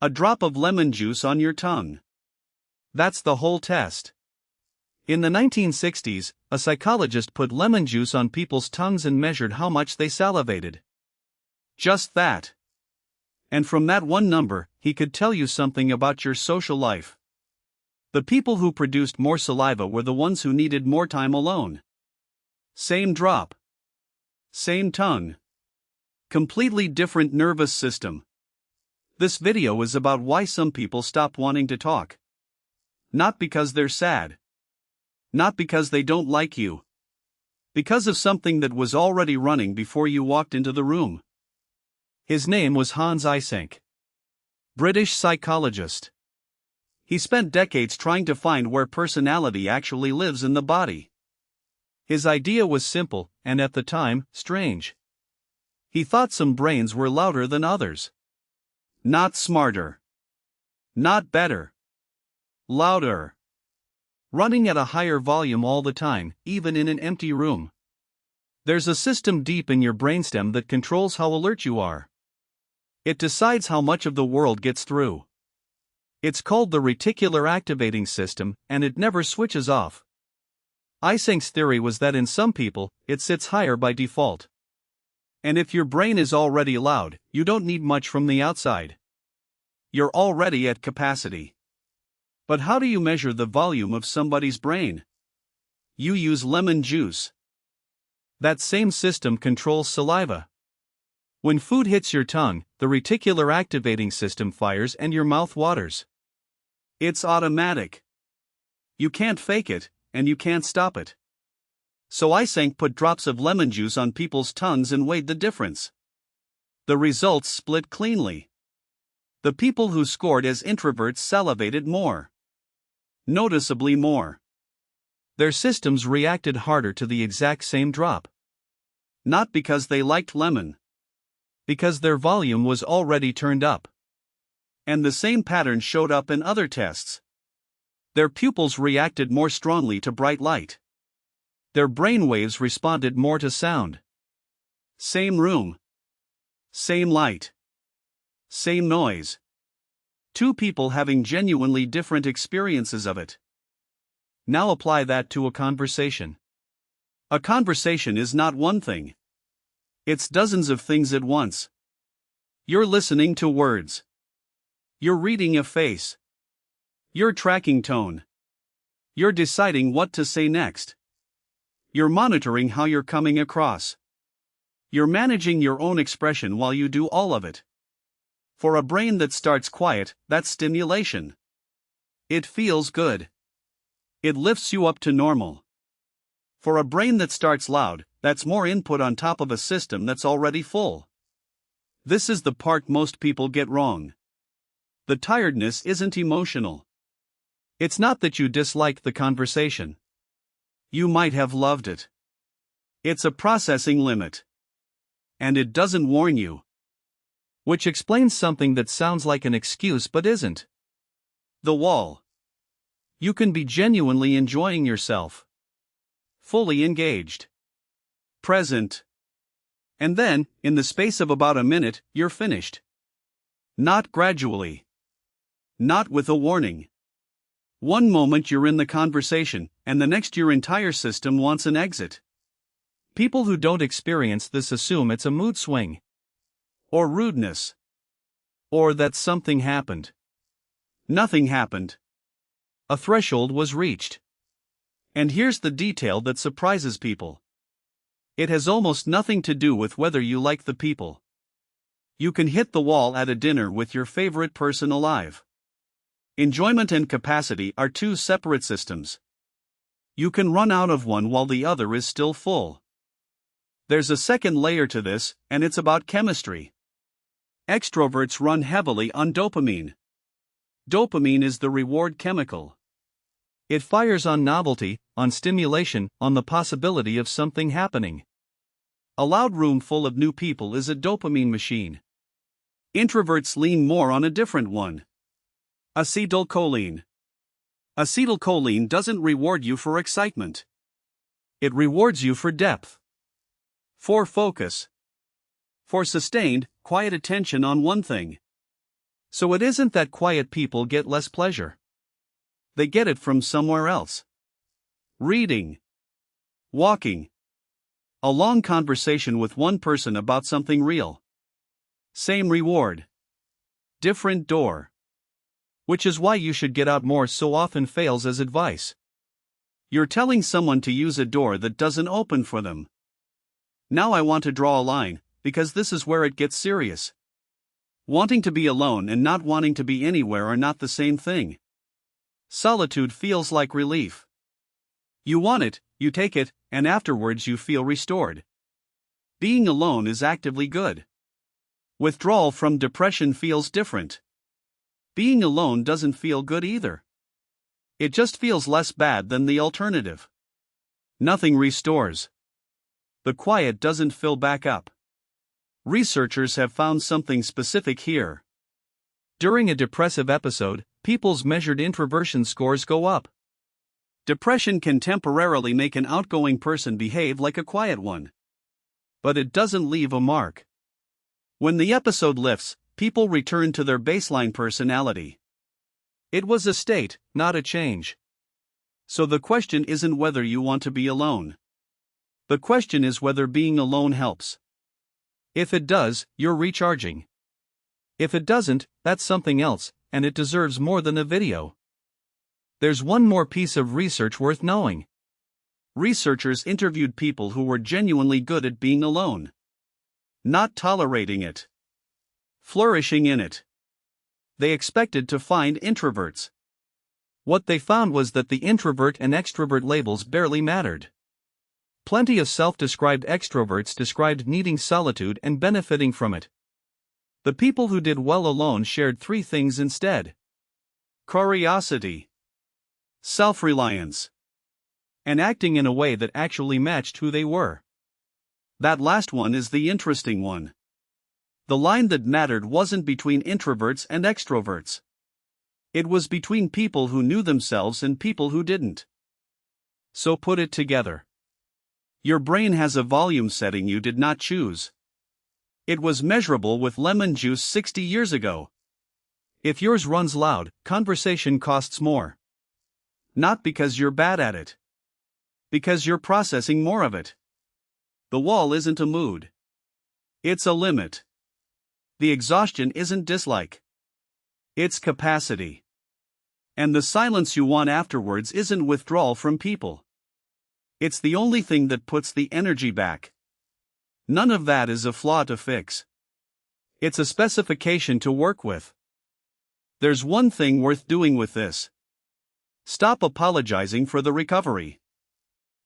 A drop of lemon juice on your tongue. That's the whole test. In the 1960s, a psychologist put lemon juice on people's tongues and measured how much they salivated. Just that. And from that one number, he could tell you something about your social life. The people who produced more saliva were the ones who needed more time alone. Same drop. Same tongue. Completely different nervous system. This video is about why some people stop wanting to talk. Not because they're sad. Not because they don't like you. Because of something that was already running before you walked into the room. His name was Hans Eysenck. British psychologist. He spent decades trying to find where personality actually lives in the body. His idea was simple, and at the time, strange. He thought some brains were louder than others. Not smarter. Not better. Louder. Running at a higher volume all the time, even in an empty room. There's a system deep in your brainstem that controls how alert you are. It decides how much of the world gets through. It's called the reticular activating system, and it never switches off. Eysenck's theory was that in some people, it sits higher by default. And if your brain is already loud, you don't need much from the outside. You're already at capacity. But how do you measure the volume of somebody's brain? You use lemon juice. That same system controls saliva. When food hits your tongue, the reticular activating system fires and your mouth waters. It's automatic. You can't fake it, and you can't stop it. So Eysenck put drops of lemon juice on people's tongues and weighed the difference. The results split cleanly. The people who scored as introverts salivated more. Noticeably more. Their systems reacted harder to the exact same drop. Not because they liked lemon. Because their volume was already turned up. And the same pattern showed up in other tests. Their pupils reacted more strongly to bright light. Their brain waves responded more to sound. Same room. Same light. Same noise. Two people having genuinely different experiences of it. Now apply that to a conversation. A conversation is not one thing. It's dozens of things at once. You're listening to words. You're reading a face. You're tracking tone. You're deciding what to say next. You're monitoring how you're coming across. You're managing your own expression while you do all of it. For a brain that starts quiet, that's stimulation. It feels good. It lifts you up to normal. For a brain that starts loud, that's more input on top of a system that's already full. This is the part most people get wrong. The tiredness isn't emotional. It's not that you dislike the conversation. You might have loved it. It's a processing limit. And it doesn't warn you. Which explains something that sounds like an excuse but isn't. The wall. You can be genuinely enjoying yourself. Fully engaged. Present. And then, in the space of about a minute, you're finished. Not gradually. Not with a warning. One moment you're in the conversation, and the next your entire system wants an exit. People who don't experience this assume it's a mood swing. Or rudeness. Or that something happened. Nothing happened. A threshold was reached. And here's the detail that surprises people. It has almost nothing to do with whether you like the people. You can hit the wall at a dinner with your favorite person alive. Enjoyment and capacity are two separate systems. You can run out of one while the other is still full. There's a second layer to this, and it's about chemistry. Extroverts run heavily on dopamine. Dopamine is the reward chemical. It fires on novelty, on stimulation, on the possibility of something happening. A loud room full of new people is a dopamine machine. Introverts lean more on a different one. Acetylcholine. Acetylcholine doesn't reward you for excitement. It rewards you for depth. For focus. For sustained, quiet attention on one thing. So it isn't that quiet people get less pleasure. They get it from somewhere else. Reading. Walking. A long conversation with one person about something real. Same reward. Different door. Which is why you should get out more so often fails as advice. You're telling someone to use a door that doesn't open for them. Now I want to draw a line, because this is where it gets serious. Wanting to be alone and not wanting to be anywhere are not the same thing. Solitude feels like relief. You want it, you take it, and afterwards you feel restored. Being alone is actively good. Withdrawal from depression feels different. Being alone doesn't feel good either. It just feels less bad than the alternative. Nothing restores. The quiet doesn't fill back up. Researchers have found something specific here. During a depressive episode, people's measured introversion scores go up. Depression can temporarily make an outgoing person behave like a quiet one. But it doesn't leave a mark. When the episode lifts, people return to their baseline personality. It was a state, not a change. So the question isn't whether you want to be alone. The question is whether being alone helps. If it does, you're recharging. If it doesn't, that's something else, and it deserves more than a video. There's one more piece of research worth knowing. Researchers interviewed people who were genuinely good at being alone. Not tolerating it. Flourishing in it. They expected to find introverts. What they found was that the introvert and extrovert labels barely mattered. Plenty of self-described extroverts described needing solitude and benefiting from it. The people who did well alone shared three things instead: curiosity, self-reliance, and acting in a way that actually matched who they were. That last one is the interesting one. The line that mattered wasn't between introverts and extroverts. It was between people who knew themselves and people who didn't. So put it together. Your brain has a volume setting you did not choose. It was measurable with lemon juice 60 years ago. If yours runs loud, conversation costs more. Not because you're bad at it. Because you're processing more of it. The wall isn't a mood. It's a limit. The exhaustion isn't dislike. It's capacity. And the silence you want afterwards isn't withdrawal from people. It's the only thing that puts the energy back. None of that is a flaw to fix. It's a specification to work with. There's one thing worth doing with this. Stop apologizing for the recovery.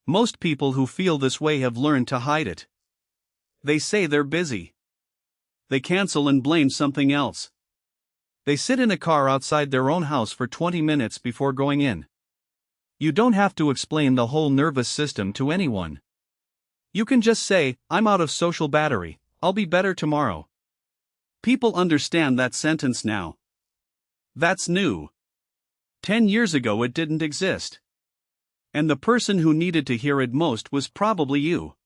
Most people who feel this way have learned to hide it. They say they're busy. They cancel and blame something else. They sit in a car outside their own house for 20 minutes before going in. You don't have to explain the whole nervous system to anyone. You can just say, "I'm out of social battery, I'll be better tomorrow." People understand that sentence now. That's new. 10 years ago it didn't exist. And the person who needed to hear it most was probably you.